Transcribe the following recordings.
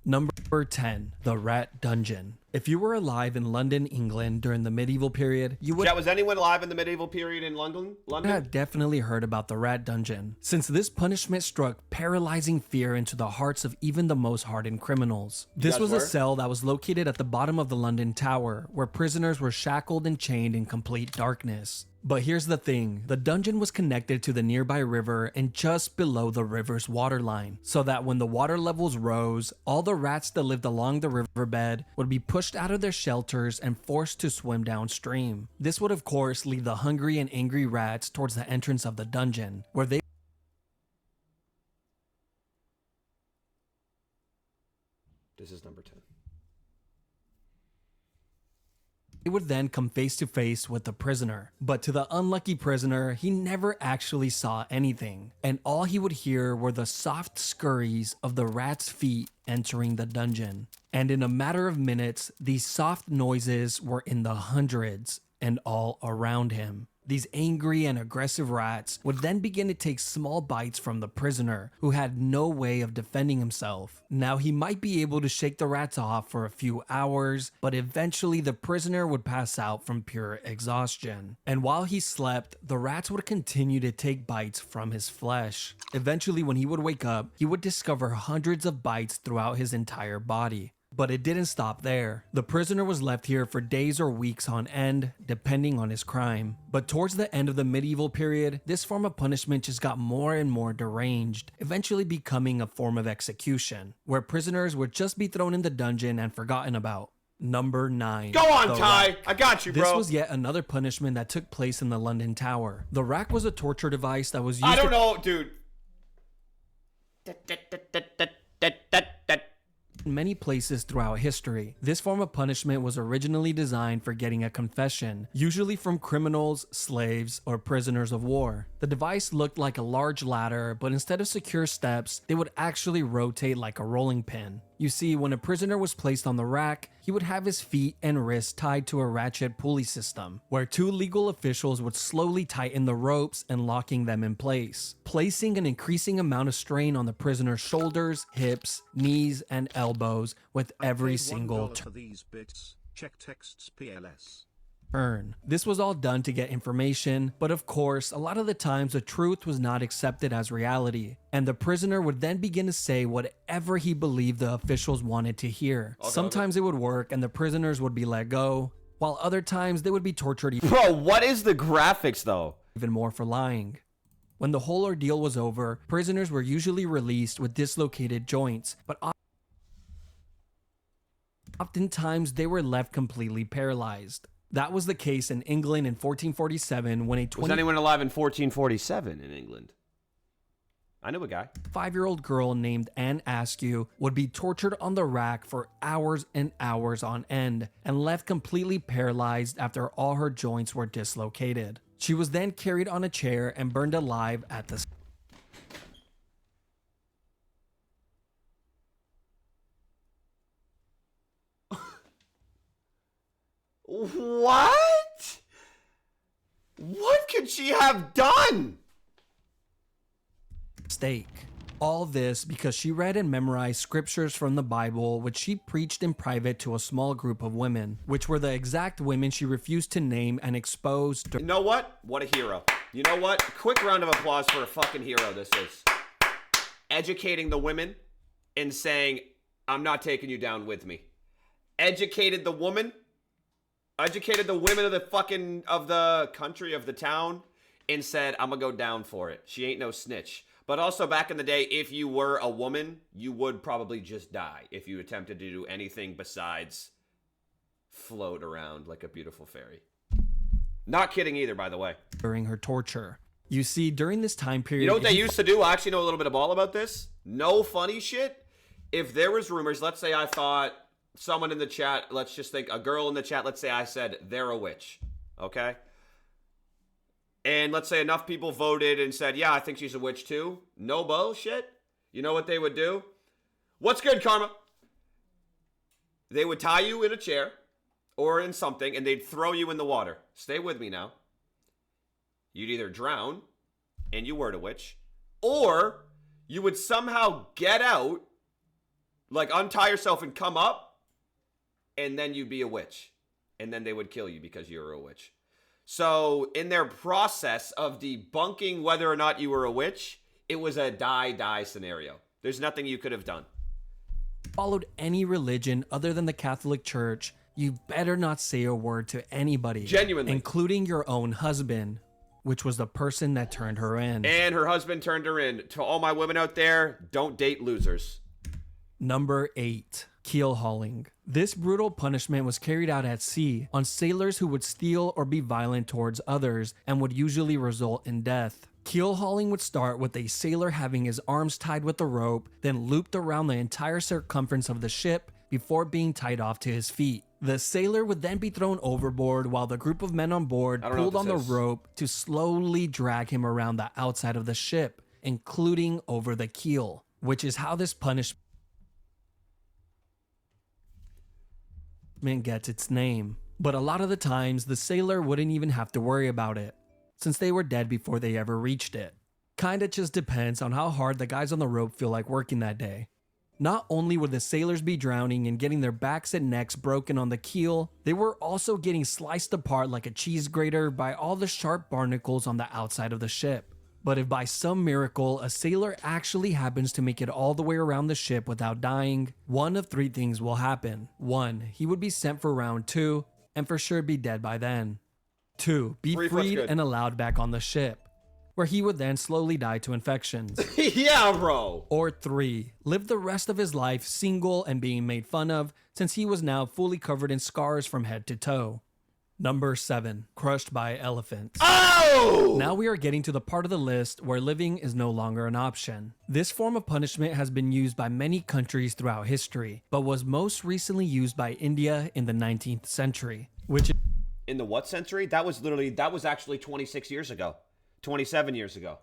Number 10. The Rat Dungeon. If you were alive in London, England during the medieval period, you would was anyone alive in the medieval period in London? have definitely heard about the Rat Dungeon, since this punishment struck paralyzing fear into the hearts of even the most hardened criminals. This was a cell that was located at the bottom of the London Tower, where prisoners were shackled and chained in complete darkness. But here's the thing, the dungeon was connected to the nearby river and just below the river's waterline, so that when the water levels rose, all the rats that lived along the riverbed would be pushed out of their shelters and forced to swim downstream. This would of course lead the hungry and angry rats towards the entrance of the dungeon, where they This is number 10. would then come face to face with the prisoner. But to the unlucky prisoner, he never actually saw anything, and all he would hear were the soft scurries of the rat's feet entering the dungeon. And in a matter of minutes, these soft noises were in the hundreds and all around him. These angry and aggressive rats would then begin to take small bites from the prisoner, who had no way of defending himself. Now, he might be able to shake the rats off for a few hours, but eventually the prisoner would pass out from pure exhaustion. And while he slept, the rats would continue to take bites from his flesh. Eventually, when he would wake up, he would discover hundreds of bites throughout his entire body. But it didn't stop there. The prisoner was left here for days or weeks on end, depending on his crime. But towards the end of the medieval period, this form of punishment just got more and more deranged, eventually becoming a form of execution, where prisoners would just be thrown in the dungeon and forgotten about. Number 9. Go on, Ty! I got you, bro! This was yet another punishment that took place in the London Tower. The rack was a torture device that was used I don't know, dude. in many places throughout history. This form of punishment was originally designed for getting a confession, usually from criminals, slaves, or prisoners of war. The device looked like a large ladder, but instead of secure steps, they would actually rotate like a rolling pin. You see, when a prisoner was placed on the rack, he would have his feet and wrists tied to a ratchet pulley system, where two legal officials would slowly tighten the ropes and locking them in place, placing an increasing amount of strain on the prisoner's shoulders, hips, knees, and elbows with every single for these bits. Check texts PLS. turn. This was all done to get information, but of course, a lot of the times the truth was not accepted as reality, and the prisoner would then begin to say whatever he believed the officials wanted to hear. Sometimes it would work and the prisoners would be let go, while other times they would be tortured Bro, what is the graphics, though? even more for lying. When the whole ordeal was over, prisoners were usually released with dislocated joints, but oftentimes they were left completely paralyzed. That was the case in England in 1447 when a Was anyone alive in 1447 in England? I knew a guy. 25-year-old girl named Anne Askew would be tortured on the rack for hours and hours on end and left completely paralyzed after all her joints were dislocated. She was then carried on a chair and burned alive at the What? What could she have done? stake. All this because she read and memorized scriptures from the Bible, which she preached in private to a small group of women, which were the exact women she refused to name and expose. You know what? What a hero. You know what? Quick round of applause for a fucking hero this is. Educating the women and saying, I'm not taking you down with me. Educated the women. Educated the women of the fucking, of the country, of the town, and said, I'm gonna go down for it. She ain't no snitch. But also back in the day, if you were a woman, you would probably just die if you attempted to do anything besides float around like a beautiful fairy. Not kidding either, by the way. During her torture. You see, during this time period... You know what they used to do? I actually know a little bit of all about this. No funny shit. If there was rumors, let's say I thought someone in the chat, let's just think a girl in the chat, let's say I said they're a witch. Okay? And let's say enough people voted and said, yeah, I think she's a witch too. No bullshit. You know what they would do? What's good, Karma? They would tie you in a chair or in something and they'd throw you in the water. Stay with me now. You'd either drown and you weren't a witch, or you would somehow get out Like, untie yourself and come up, and then you'd be a witch. And then they would kill you because you were a witch. So, in their process of debunking whether or not you were a witch, it was a die-die scenario. There's nothing you could have done. Followed any religion other than the Catholic Church, you better not say a word to anybody. Genuinely. Including your own husband, which was the person that turned her in. And her husband turned her in. To all my women out there, don't date losers. Number 8. Keelhauling. This brutal punishment was carried out at sea on sailors who would steal or be violent towards others and would usually result in death. Keelhauling would start with a sailor having his arms tied with a rope, then looped around the entire circumference of the ship before being tied off to his feet. The sailor would then be thrown overboard while the group of men on board pulled on the rope to slowly drag him around the outside of the ship, including over the keel, which is how this punishment gets its name. But a lot of the times, the sailor wouldn't even have to worry about it, since they were dead before they ever reached it. Kinda just depends on how hard the guys on the rope feel like working that day. Not only would the sailors be drowning and getting their backs and necks broken on the keel, they were also getting sliced apart like a cheese grater by all the sharp barnacles on the outside of the ship. But if by some miracle a sailor actually happens to make it all the way around the ship without dying, one of 3 things will happen. 1, he would be sent for round 2, and for sure be dead by then. 2, be freed and allowed back on the ship, where he would then slowly die to infections. Yeah, bro. Or 3, live the rest of his life single and being made fun of, since he was now fully covered in scars from head to toe. Number 7, crushed by elephants. Oh! Now we are getting to the part of the list where living is no longer an option. This form of punishment has been used by many countries throughout history, but was most recently used by India in the 19th century, which In the what century? That was actually 26 years ago. 27 years ago.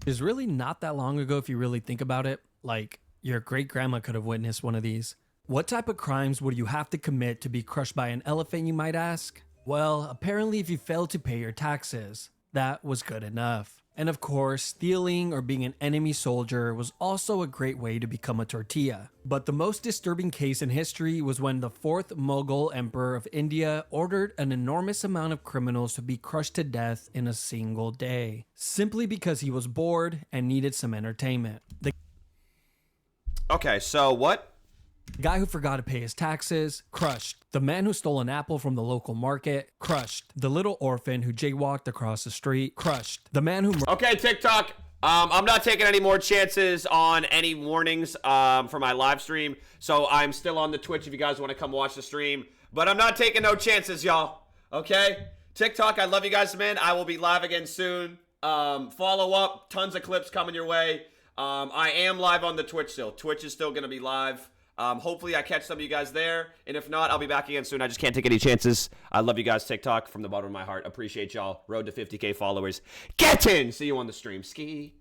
is really not that long ago if you really think about it. Like, your great-grandma could have witnessed one of these. What type of crimes would you have to commit to be crushed by an elephant, you might ask? Well, apparently if you failed to pay your taxes, that was good enough. And of course, stealing or being an enemy soldier was also a great way to become a tortilla. But the most disturbing case in history was when the 4th Mughal Emperor of India ordered an enormous amount of criminals to be crushed to death in a single day, simply because he was bored and needed some entertainment. The Okay, so what? guy who forgot to pay his taxes, crushed. The man who stole an apple from the local market, crushed. The little orphan who jaywalked across the street, crushed. The man who Okay, TikTok. I'm not taking any more chances on any warnings for my live stream. So I'm still on the Twitch if you guys want to come watch the stream. But I'm not taking no chances, y'all. Okay? TikTok, I love you guys, man. I will be live again soon. Follow up. Tons of clips coming your way. I am live on the Twitch still. Twitch is still going to be live. Hopefully I catch some of you guys there, and if not, I'll be back again soon. I just can't take any chances. I love you guys, TikTok, from the bottom of my heart. Appreciate y'all. Road to 50K followers. Get in! See you on the stream. Ski.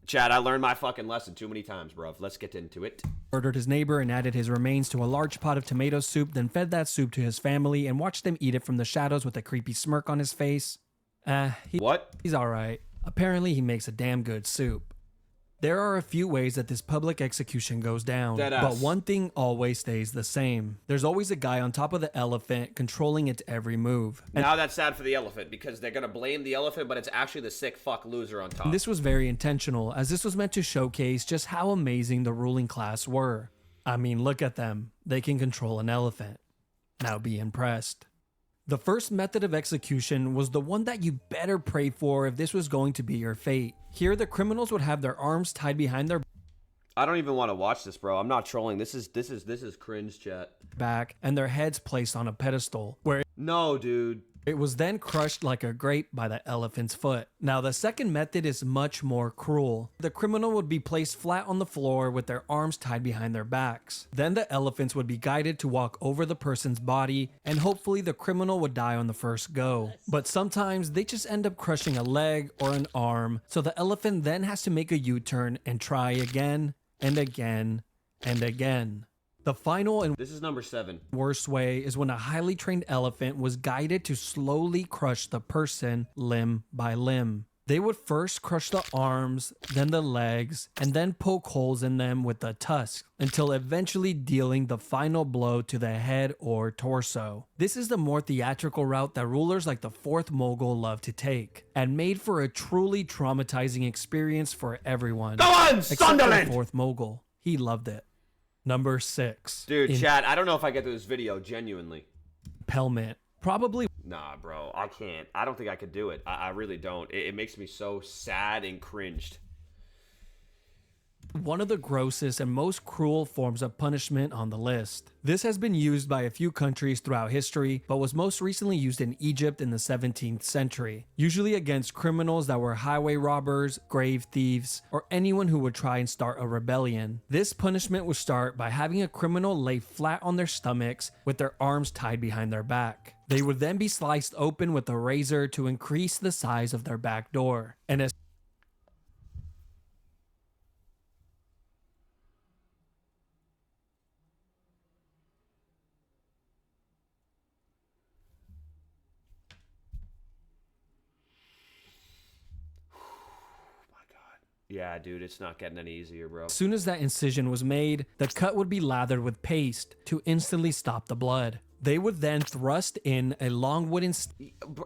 Chad, I learned my fucking lesson too many times, bruv. Let's get into it. murdered his neighbor and added his remains to a large pot of tomato soup, then fed that soup to his family and watched them eat it from the shadows with a creepy smirk on his face. He's alright. Apparently he makes a damn good soup. There are a few ways that this public execution goes down, but one thing always stays the same. There's always a guy on top of the elephant controlling its every move. Now that's sad for the elephant because they're going to blame the elephant, but it's actually the sick fuck loser on top. And this was very intentional, as this was meant to showcase just how amazing the ruling class were. I mean, look at them. They can control an elephant. Now be impressed. The first method of execution was the one that you better pray for if this was going to be your fate. Here, the criminals would have their arms tied behind their I don't even want to watch this, bro. I'm not trolling. This is cringe, chat. back and their heads placed on a pedestal, where No, dude. it was then crushed like a grape by the elephant's foot. Now, the second method is much more cruel. The criminal would be placed flat on the floor with their arms tied behind their backs. Then the elephants would be guided to walk over the person's body, and hopefully the criminal would die on the first go. But sometimes they just end up crushing a leg or an arm, so the elephant then has to make a U-turn and try again and again and again. The final and This is number 7. worst way is when a highly trained elephant was guided to slowly crush the person limb by limb. They would first crush the arms, then the legs, and then poke holes in them with the tusk, until eventually dealing the final blow to the head or torso. This is the more theatrical route that rulers like the 4th Mughal love to take, and made for a truly traumatizing experience for everyone. Go on, Except for Sunderland! the 4th Mughal. He loved it. Number 6. Dude, chat, I don't know if I get through this video, genuinely. Impalement. Probably Nah, bro, I can't. I don't think I could do it. I really don't. It makes me so sad and cringed. one of the grossest and most cruel forms of punishment on the list. This has been used by a few countries throughout history, but was most recently used in Egypt in the 17th century, usually against criminals that were highway robbers, grave thieves, or anyone who would try and start a rebellion. This punishment would start by having a criminal lay flat on their stomachs with their arms tied behind their back. They would then be sliced open with a razor to increase the size of their back door. And as Yeah, dude, it's not getting any easier, bro. soon as that incision was made, the cut would be lathered with paste to instantly stop the blood. They would then thrust in a long wooden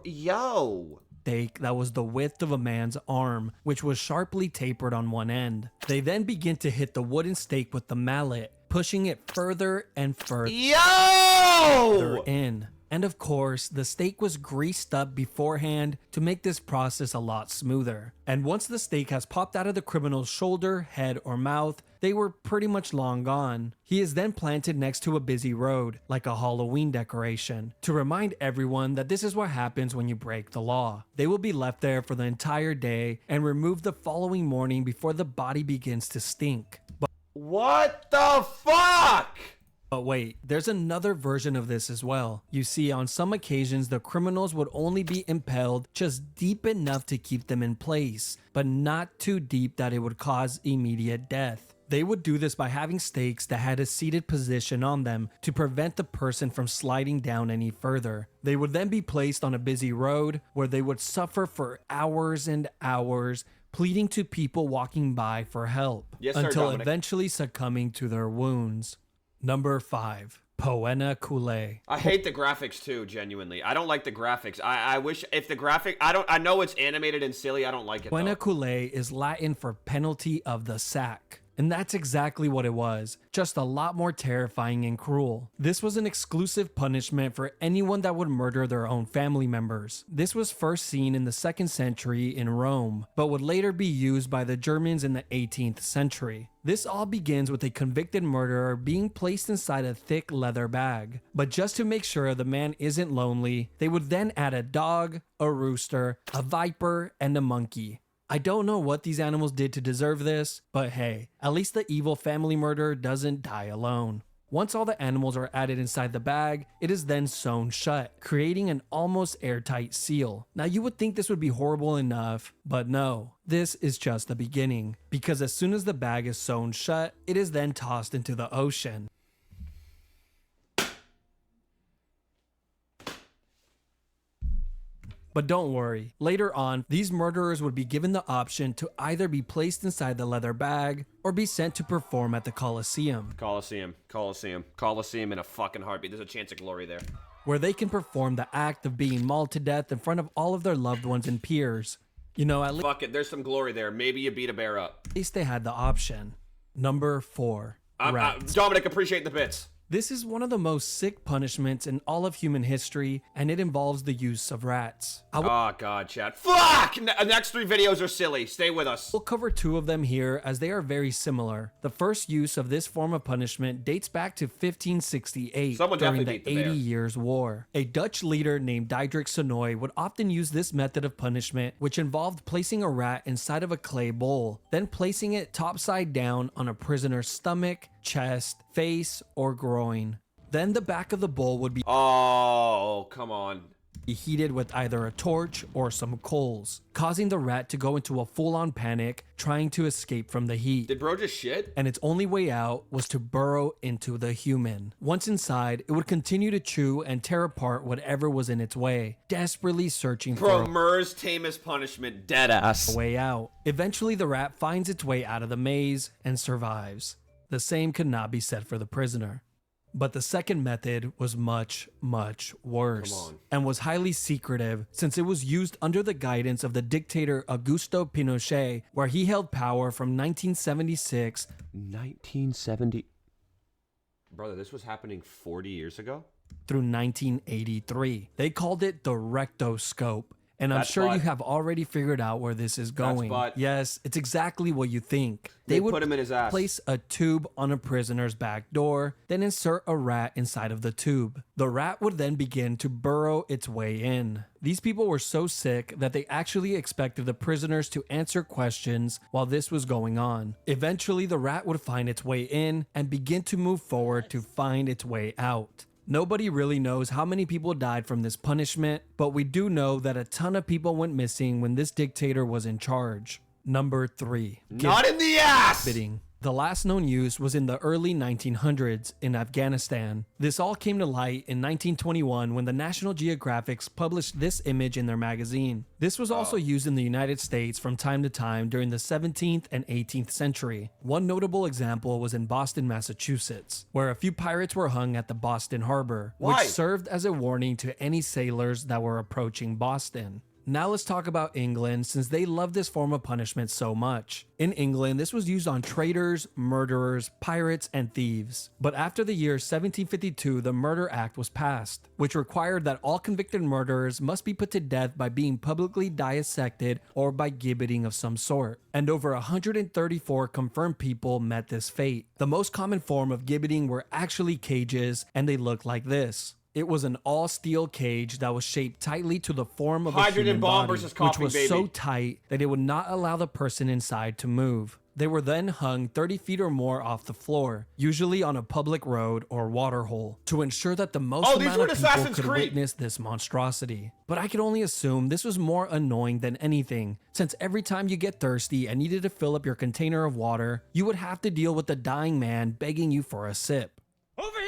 Yo! stake that was the width of a man's arm, which was sharply tapered on one end. They then begin to hit the wooden stake with the mallet, pushing it further and further Yo! in. And of course, the stake was greased up beforehand to make this process a lot smoother. And once the stake has popped out of the criminal's shoulder, head, or mouth, they were pretty much long gone. He is then planted next to a busy road, like a Halloween decoration, to remind everyone that this is what happens when you break the law. They will be left there for the entire day and removed the following morning before the body begins to stink. What the fuck? But wait, there's another version of this as well. You see, on some occasions, the criminals would only be impaled just deep enough to keep them in place, but not too deep that it would cause immediate death. They would do this by having stakes that had a seated position on them to prevent the person from sliding down any further. They would then be placed on a busy road where they would suffer for hours and hours, pleading to people walking by for help, Yes, sir, until Dominic. eventually succumbing to their wounds. Number 5. Poena Coulée. I hate the graphics too, genuinely. I don't like the graphics. I wish if the graphic I know it's animated and silly, I don't like it. Poena Though. Coulée is Latin for penalty of the sack. And that's exactly what it was, just a lot more terrifying and cruel. This was an exclusive punishment for anyone that would murder their own family members. This was first seen in the 2nd century in Rome, but would later be used by the Germans in the 18th century. This all begins with a convicted murderer being placed inside a thick leather bag. But just to make sure the man isn't lonely, they would then add a dog, a rooster, a viper, and a monkey. I don't know what these animals did to deserve this, but hey, at least the evil family murderer doesn't die alone. Once all the animals are added inside the bag, it is then sewn shut, creating an almost airtight seal. Now you would think this would be horrible enough, but no, this is just the beginning, because as soon as the bag is sewn shut, it is then tossed into the ocean. But don't worry, later on, these murderers would be given the option to either be placed inside the leather bag or be sent to perform at the Colosseum, Coliseum in a fucking heartbeat. There's a chance of glory there. where they can perform the act of being mauled to death in front of all of their loved ones and peers. You know, at Fuck it, there's some glory there. Maybe you beat a bear up. least they had the option. Number 4. Rats. Dominic, appreciate the bits. This is one of the most sick punishments in all of human history, and it involves the use of rats. I Oh god, chat. Fuck! Next 3 videos are silly. Stay with us. will cover 2 of them here as they are very similar. The first use of this form of punishment dates back to 1568 Someone during definitely the beat the 80 bear. Years' War. A Dutch leader named Diederik Sonoy would often use this method of punishment, which involved placing a rat inside of a clay bowl, then placing it topside down on a prisoner's stomach, chest, face, or groin. Then the back of the bowl would be Oh, come on. heated with either a torch or some coals, causing the rat to go into a full-on panic, trying to escape from the heat. Did bro just shit? And its only way out was to burrow into the human. Once inside, it would continue to chew and tear apart whatever was in its way, desperately searching Bro, for Murr's tamest punishment, deadass. a way out. Eventually, the rat finds its way out of the maze and survives. The same could not be said for the prisoner. But the second method was much, much worse, Come on. and was highly secretive since it was used under the guidance of the dictator Augusto Pinochet, where he held power from 1976 1970. Brother, this was happening 40 years ago? through 1983. They called it the rectoscope. And I'm That's sure you butt. have already figured out where this is going. butt. Yes, it's exactly what you think. They would put him in his ass. place a tube on a prisoner's back door, then insert a rat inside of the tube. The rat would then begin to burrow its way in. These people were so sick that they actually expected the prisoners to answer questions while this was going on. Eventually, the rat would find its way in and begin to move forward to find its way out. Nobody really knows how many people died from this punishment, but we do know that a ton of people went missing when this dictator was in charge. Number 3. Not in the ass! Gibbeting. The last known use was in the early 1900s in Afghanistan. This all came to light in 1921 when the National Geographic published this image in their magazine. This was also used in the United States from time to time during the 17th and 18th century. One notable example was in Boston, Massachusetts, where a few pirates were hung at the Boston Harbor, Why? which served as a warning to any sailors that were approaching Boston. Now let's talk about England, since they love this form of punishment so much. In England, this was used on traitors, murderers, pirates, and thieves. But after the year 1752, the Murder Act was passed, which required that all convicted murderers must be put to death by being publicly dissected or by gibbeting of some sort. And over 134 confirmed people met this fate. The most common form of gibbeting were actually cages, and they looked like this. It was an all-steel cage that was shaped tightly to the form of a Hydrogen human bomb body, versus which coffee, was baby. so tight that it would not allow the person inside to move. They were then hung 30 feet or more off the floor, usually on a public road or water hole, to ensure that the most these amount were of in people Assassin's could Creed. witness this monstrosity. But I can only assume this was more annoying than anything, since every time you get thirsty and needed to fill up your container of water, you would have to deal with the dying man begging you for a sip. Over here!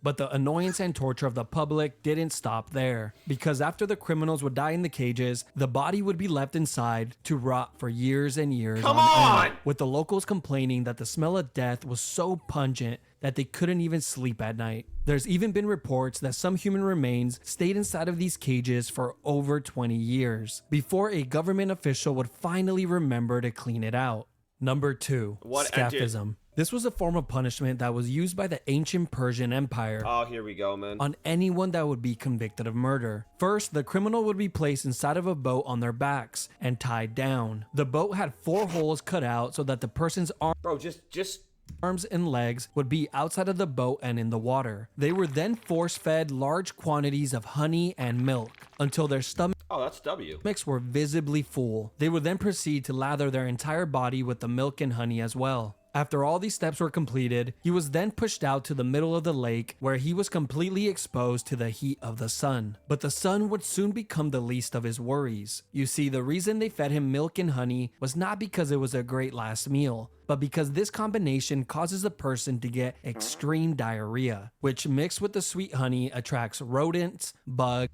But the annoyance and torture of the public didn't stop there, because after the criminals would die in the cages, the body would be left inside to rot for years and years Come on on! end, with the locals complaining that the smell of death was so pungent that they couldn't even sleep at night. There's even been reports that some human remains stayed inside of these cages for over 20 years, before a government official would finally remember to clean it out. Number 2, What Scaphism. This was a form of punishment that was used by the ancient Persian Empire Oh, here we go, man. on anyone that would be convicted of murder. First, the criminal would be placed inside of a boat on their backs and tied down. The boat had 4 holes cut out so that the person's Bro, just arms and legs would be outside of the boat and in the water. They were then force-fed large quantities of honey and milk until their stomachs Oh, that's W. were visibly full. They would then proceed to lather their entire body with the milk and honey as well. After all these steps were completed, he was then pushed out to the middle of the lake where he was completely exposed to the heat of the sun. But the sun would soon become the least of his worries. You see, the reason they fed him milk and honey was not because it was a great last meal, but because this combination causes a person to get extreme diarrhea, which mixed with the sweet honey attracts rodents, bugs,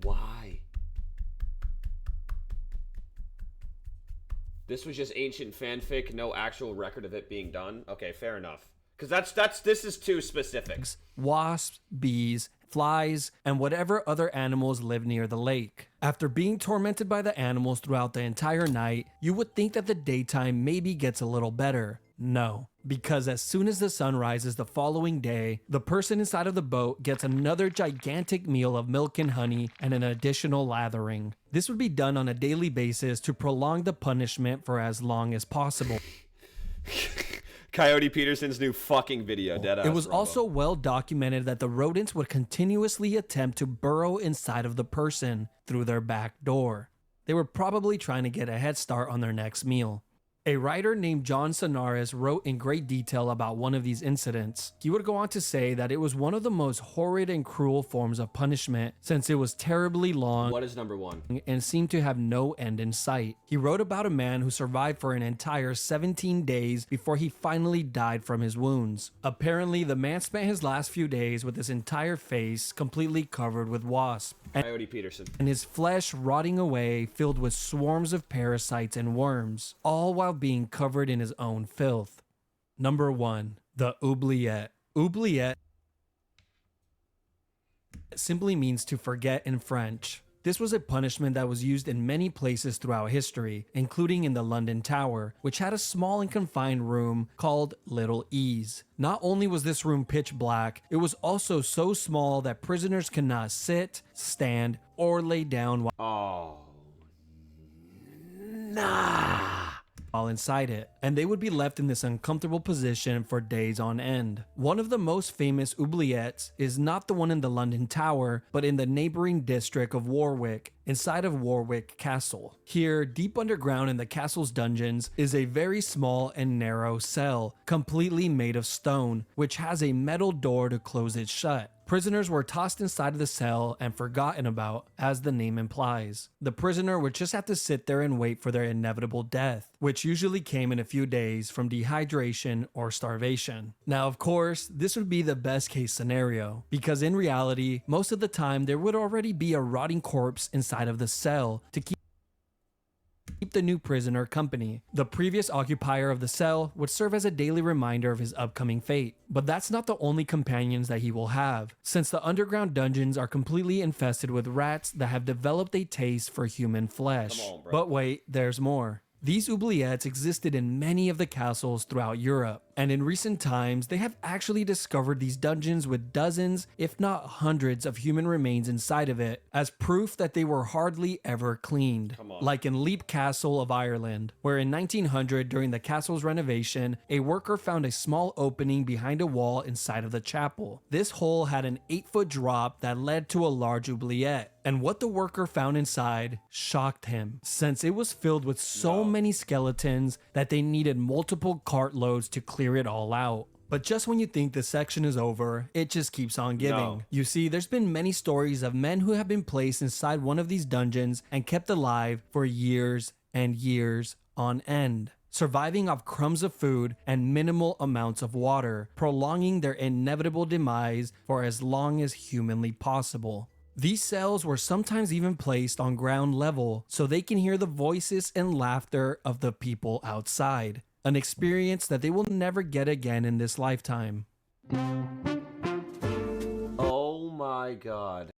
Why? This was just ancient fanfic, no actual record of it being done. Okay, fair enough. Because this is too specific. wasps, bees, flies, and whatever other animals live near the lake. After being tormented by the animals throughout the entire night, you would think that the daytime maybe gets a little better. No, because as soon as the sun rises the following day, the person inside of the boat gets another gigantic meal of milk and honey and an additional lathering. This would be done on a daily basis to prolong the punishment for as long as possible. Coyote Peterson's new fucking video, deadass. It was Robo. also well documented that the rodents would continuously attempt to burrow inside of the person through their back door. They were probably trying to get a head start on their next meal. A writer named John Sonaris wrote in great detail about one of these incidents. He would go on to say that it was one of the most horrid and cruel forms of punishment since it was terribly long. What is number one? And seemed to have no end in sight. He wrote about a man who survived for an entire 17 days before he finally died from his wounds. Apparently, the man spent his last few days with his entire face completely covered with wasps. Coyote Peterson. And his flesh rotting away, filled with swarms of parasites and worms, all while being covered in his own filth. Number 1. The Oubliette. Oubliette simply means to forget in French. This was a punishment that was used in many places throughout history, including in the London Tower, which had a small and confined room called Little Ease. Not only was this room pitch black, it was also so small that prisoners could not sit, stand, or lay down while inside it, and they would be left in this uncomfortable position for days on end. One of the most famous oubliettes is not the one in the London Tower, but in the neighboring district of Warwick, inside of Warwick Castle. Here, deep underground in the castle's dungeons, is a very small and narrow cell, completely made of stone, which has a metal door to close it shut. Prisoners were tossed inside of the cell and forgotten about, as the name implies. The prisoner would just have to sit there and wait for their inevitable death, which usually came in a few days from dehydration or starvation. Now, of course, this would be the best case scenario, because in reality, most of the time there would already be a rotting corpse inside of the cell to keep the new prisoner company. The previous occupier of the cell would serve as a daily reminder of his upcoming fate. But that's not the only companions that he will have, since the underground dungeons are completely infested with rats that have developed a taste for human flesh. Come on, bro. But wait, there's more. These oubliettes existed in many of the castles throughout Europe, and in recent times they have actually discovered these dungeons with dozens, if not hundreds, of human remains inside of it, as proof that they were hardly ever cleaned. Like in Leap Castle of Ireland, where in 1900, during the castle's renovation, a worker found a small opening behind a wall inside of the chapel. This hole had an 8-foot drop that led to a large oubliette. And what the worker found inside shocked him, since it was filled with so many skeletons that they needed multiple cartloads to clear it all out. But just when you think this section is over, it just keeps on giving. No. You see, there's been many stories of men who have been placed inside one of these dungeons and kept alive for years and years on end, surviving off crumbs of food and minimal amounts of water, prolonging their inevitable demise for as long as humanly possible. These cells were sometimes even placed on ground level so they can hear the voices and laughter of the people outside, an experience that they will never get again in this lifetime. Oh my god.